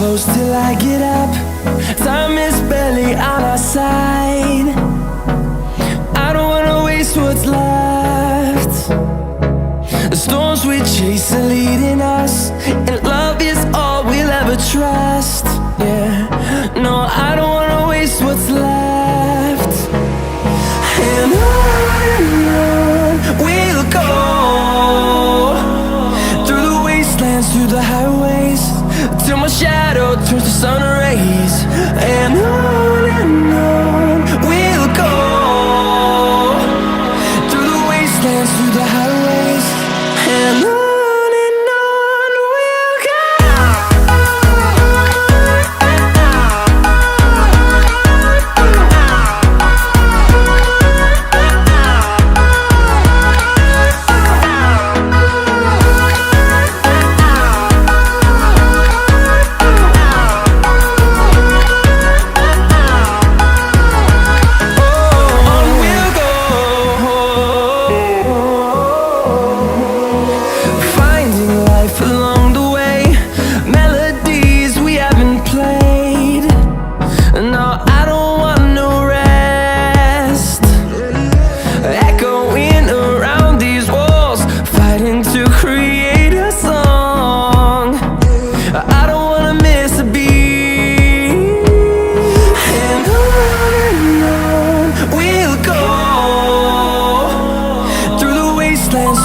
close till I get up. Time is barely on our side. I don't wanna waste what's left. The storms we chase are leading us, and love is all we'll ever trust. Yeah, no, I don't wanna waste what's left. And on we'll go, through the wastelands, through the highways, till my shadow turns to sun rays. And on we'll go, through the wastelands, through the highways, and on.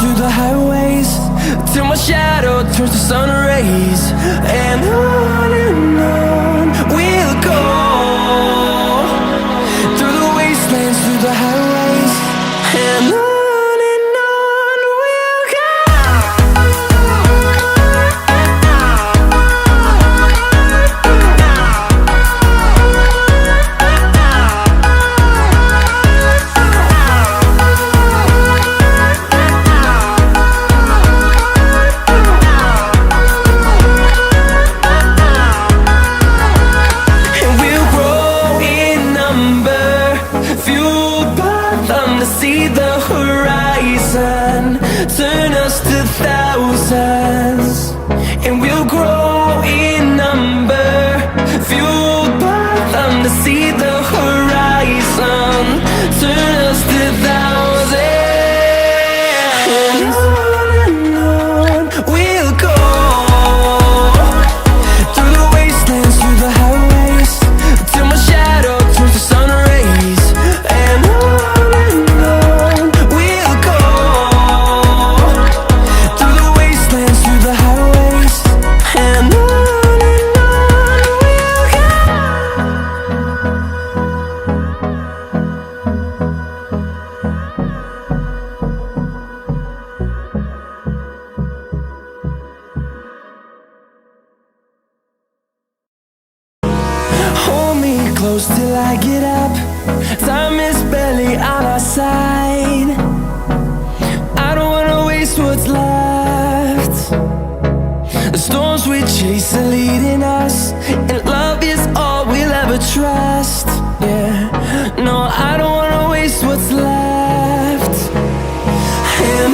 Through the highways, till my shadow turns to sun rays. And on we'll go, through the wastelands, through the highways, and on we'll go. See the horizon turn us to thousands, and we'll grow in number, fueled by them. To see the horizon turn us to thousands, and on we'll go, through the wastelands, through the highways, till my shadow turns to sun rays. And close till I get up. Time is barely on our side. I don't wanna waste what's left. The storms we chase are leading us, and love is all we'll ever trust. Yeah, no, I don't wanna waste what's left. And